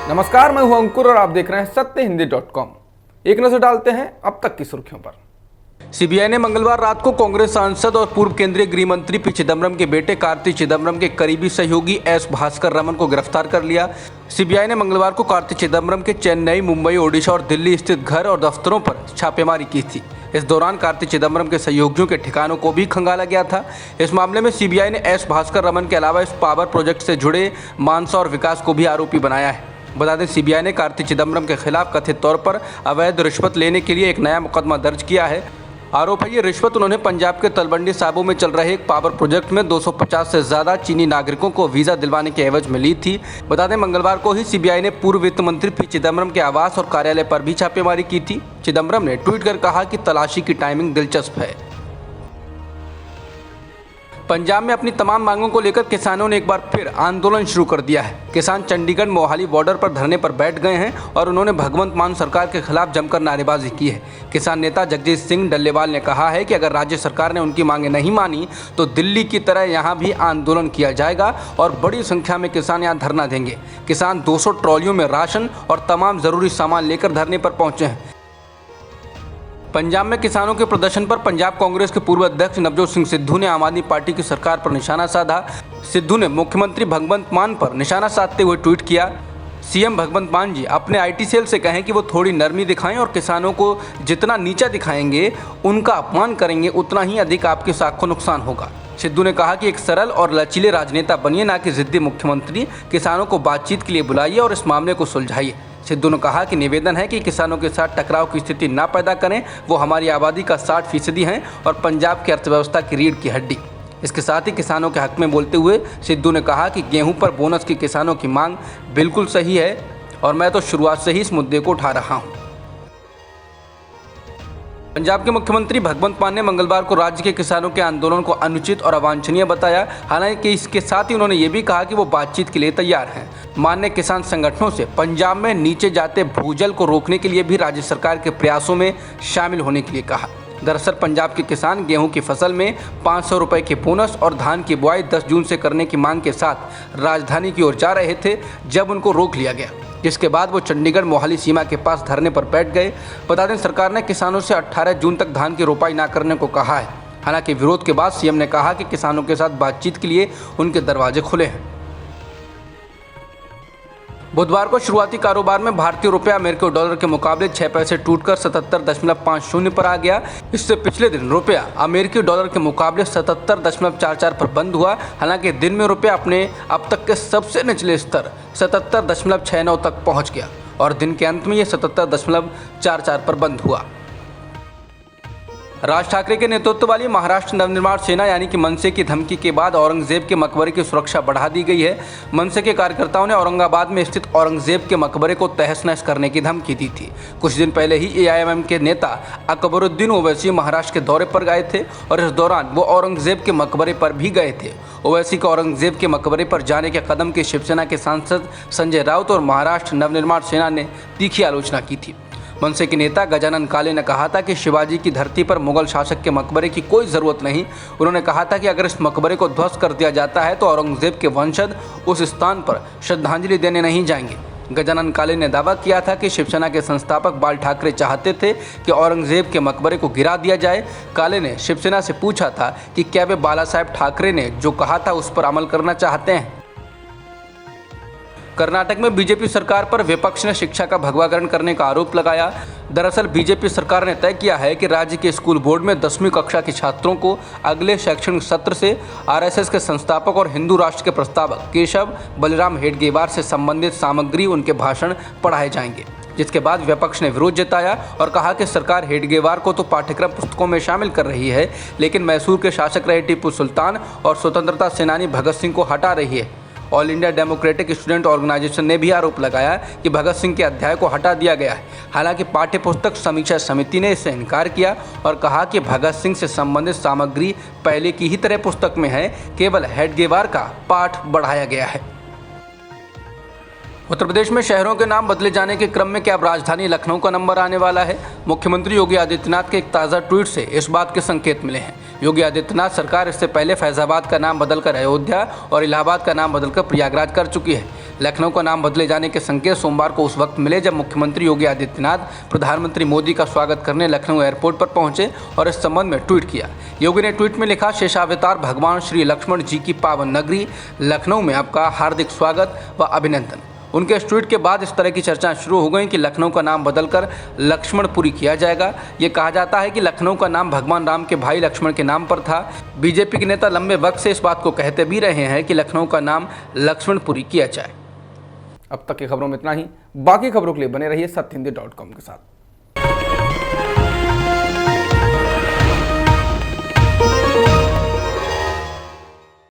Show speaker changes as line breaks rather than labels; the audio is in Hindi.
नमस्कार, मैं हूं अंकुर और आप देख रहे हैं सत्यहिंदी.com। एक नजर डालते हैं अब तक की सुर्खियों पर।
सीबीआई ने मंगलवार रात को कांग्रेस सांसद और पूर्व केंद्रीय गृह मंत्री पी चिदम्बरम के बेटे कार्ति चिदम्बरम के करीबी सहयोगी एस भास्कर रमन को गिरफ्तार कर लिया। सीबीआई ने मंगलवार को कार्ति चिदम्बरम के चेन्नई, मुंबई, ओडिशा और दिल्ली स्थित घर और दफ्तरों पर छापेमारी की थी। इस दौरान कार्ति चिदम्बरम के सहयोगियों के ठिकानों को भी खंगाला गया था। इस मामले में सीबीआई ने एस भास्कर रमन के अलावा इस पावर प्रोजेक्ट से जुड़े मानसा और विकास को भी आरोपी बनाया है। बता दें, सीबीआई ने कार्ति चिदम्बरम के खिलाफ कथित तौर पर अवैध रिश्वत लेने के लिए एक नया मुकदमा दर्ज किया है। आरोप है ये रिश्वत उन्होंने पंजाब के तलवंडी साबो में चल रहे एक पावर प्रोजेक्ट में 250 से ज्यादा चीनी नागरिकों को वीजा दिलवाने के एवज में ली थी। बता दें, मंगलवार को ही सीबीआई ने पूर्व वित्त मंत्री पी चिदम्बरम के आवास और कार्यालय पर भी छापेमारी की थी। चिदम्बरम ने ट्वीट कर कहा कि तलाशी की टाइमिंग दिलचस्प है। पंजाब में अपनी तमाम मांगों को लेकर किसानों ने एक बार फिर आंदोलन शुरू कर दिया है। किसान चंडीगढ़ मोहाली बॉर्डर पर धरने पर बैठ गए हैं और उन्होंने भगवंत मान सरकार के खिलाफ जमकर नारेबाजी की है। किसान नेता जगजीत सिंह डल्लेवाल ने कहा है कि अगर राज्य सरकार ने उनकी मांगें नहीं मानी तो दिल्ली की तरह यहां भी आंदोलन किया जाएगा और बड़ी संख्या में किसान यहां धरना देंगे। किसान 200 ट्रॉलियों में राशन और तमाम जरूरी सामान लेकर धरने पर पहुंचे हैं। पंजाब में किसानों के प्रदर्शन पर पंजाब कांग्रेस के पूर्व अध्यक्ष नवजोत सिंह सिद्धू ने आम आदमी पार्टी की सरकार पर निशाना साधा। सिद्धू ने मुख्यमंत्री भगवंत मान पर निशाना साधते हुए ट्वीट किया, सीएम भगवंत मान जी अपने आईटी सेल से कहें कि वो थोड़ी नरमी दिखाएं और किसानों को जितना नीचा दिखाएंगे, उनका अपमान करेंगे, उतना ही अधिक आपके साख को नुकसान होगा। सिद्धू ने कहा कि एक सरल और लचीले राजनेता बनिए, ना कि जिद्दी मुख्यमंत्री। किसानों को बातचीत के लिए बुलाइए और इस मामले को सुलझाइए। सिद्धू ने कहा कि निवेदन है कि किसानों के साथ टकराव की स्थिति ना पैदा करें। वो हमारी आबादी का 60% हैं और पंजाब की अर्थव्यवस्था की रीढ़ की हड्डी। इसके साथ ही किसानों के हक में बोलते हुए सिद्धू ने कहा कि गेहूं पर बोनस की किसानों की मांग बिल्कुल सही है और मैं तो शुरुआत से ही इस मुद्दे को उठा रहा हूं। पंजाब के मुख्यमंत्री भगवंत मान ने मंगलवार को राज्य के किसानों के आंदोलन को अनुचित और अवांछनीय बताया। हालांकि इसके साथ ही उन्होंने ये भी कहा कि वो बातचीत के लिए तैयार हैं। मान ने किसान संगठनों से पंजाब में नीचे जाते भूजल को रोकने के लिए भी राज्य सरकार के प्रयासों में शामिल होने के लिए कहा। दरअसल पंजाब के किसान गेहूं की फसल में 500 रुपए के बोनस और धान की बुआई 10 जून से करने की मांग के साथ राजधानी की ओर जा रहे थे, जब उनको रोक लिया गया, जिसके बाद वो चंडीगढ़ मोहाली सीमा के पास धरने पर बैठ गए। बता दें, सरकार ने किसानों से 18 जून तक धान की रोपाई न करने को कहा है। हालांकि विरोध के बाद सीएम ने कहा कि किसानों के साथ बातचीत के लिए उनके दरवाजे खुले हैं। बुधवार को शुरुआती कारोबार में भारतीय रुपया अमेरिकी डॉलर के मुकाबले 6 पैसे टूटकर 77.50 पर आ गया। इससे पिछले दिन रुपया अमेरिकी डॉलर के मुकाबले 77.44 पर बंद हुआ। हालांकि दिन में रुपया अपने अब तक के सबसे निचले स्तर 77.69 तक पहुंच गया और दिन के अंत में यह 77.44 पर बंद हुआ। राज ठाकरे के नेतृत्व वाली महाराष्ट्र नवनिर्माण सेना यानी कि मनसे की धमकी के बाद औरंगजेब के मकबरे की सुरक्षा बढ़ा दी गई है। मनसे के कार्यकर्ताओं ने औरंगाबाद में स्थित औरंगजेब के मकबरे को तहस नहस करने की धमकी दी थी। कुछ दिन पहले ही एआईएमएम के नेता अकबरुद्दीन ओवैसी महाराष्ट्र के दौरे पर गए थे और इस दौरान वो औरंगजेब के मकबरे पर भी गए थे। ओवैसी का औरंगजेब के मकबरे पर जाने के कदम की शिवसेना के सांसद संजय राउत और महाराष्ट्र नवनिर्माण सेना ने तीखी आलोचना की थी। मनसे के नेता गजानन काले ने कहा था कि शिवाजी की धरती पर मुगल शासक के मकबरे की कोई ज़रूरत नहीं। उन्होंने कहा था कि अगर इस मकबरे को ध्वस्त कर दिया जाता है तो औरंगजेब के वंशज उस स्थान पर श्रद्धांजलि देने नहीं जाएंगे। गजानन काले ने दावा किया था कि शिवसेना के संस्थापक बाल ठाकरे चाहते थे कि औरंगजेब के मकबरे को गिरा दिया जाए। काले ने शिवसेना से पूछा था कि क्या वे बाला साहेब ठाकरे ने जो कहा था उस पर अमल करना चाहते हैं। कर्नाटक में बीजेपी सरकार पर विपक्ष ने शिक्षा का भगवाकरण करने का आरोप लगाया। दरअसल बीजेपी सरकार ने तय किया है कि राज्य के स्कूल बोर्ड में 10वीं कक्षा के छात्रों को अगले शैक्षणिक सत्र से आरएसएस के संस्थापक और हिंदू राष्ट्र के प्रस्तावक केशव बलराम हेडगेवार से संबंधित सामग्री, उनके भाषण पढ़ाए जाएंगे। जिसके बाद विपक्ष ने विरोध जताया और कहा कि सरकार हेडगेवार को तो पाठ्यक्रम पुस्तकों में शामिल कर रही है, लेकिन मैसूर के शासक रहे टीपू सुल्तान और स्वतंत्रता सेनानी भगत सिंह को हटा रही है। All India democratic student organisation ने भी आरोप लगाया कि भगत सिंह के अध्याय को हटा दिया गया है। हालांकि पाठ्य पुस्तक समीक्षा समिति ने इससे इनकार किया और कहा कि भगत सिंह से संबंधित सामग्री पहले की ही तरह पुस्तक में है, केवल हेडगेवार का पाठ बढ़ाया गया है। उत्तर प्रदेश में शहरों के नाम बदले जाने के क्रम में क्या अब राजधानी लखनऊ का नंबर आने वाला है? मुख्यमंत्री योगी आदित्यनाथ के एक ताज़ा ट्वीट से इस बात के संकेत मिले हैं। योगी आदित्यनाथ सरकार इससे पहले फैजाबाद का नाम बदलकर अयोध्या और इलाहाबाद का नाम बदलकर प्रयागराज कर चुकी है। लखनऊ का नाम बदले जाने के संकेत सोमवार को उस वक्त मिले जब मुख्यमंत्री योगी आदित्यनाथ प्रधानमंत्री मोदी का स्वागत करने लखनऊ एयरपोर्ट पर पहुंचे और इस संबंध में ट्वीट किया। योगी ने ट्वीट में लिखा, शेषावतार भगवान श्री लक्ष्मण जी की पावन नगरी लखनऊ में आपका हार्दिक स्वागत व अभिनंदन। उनके इस ट्वीट के बाद इस तरह की चर्चाएं शुरू हो गई कि लखनऊ का नाम बदलकर लक्ष्मणपुरी किया जाएगा। ये कहा जाता है कि लखनऊ का नाम भगवान राम के भाई लक्ष्मण के नाम पर था। बीजेपी के नेता लंबे वक्त से इस बात को कहते भी रहे हैं कि लखनऊ का नाम लक्ष्मणपुरी किया जाए।
अब तक की खबरों में इतना ही। बाकी खबरों के लिए बने रहिए सत्यहिंदी.com के साथ।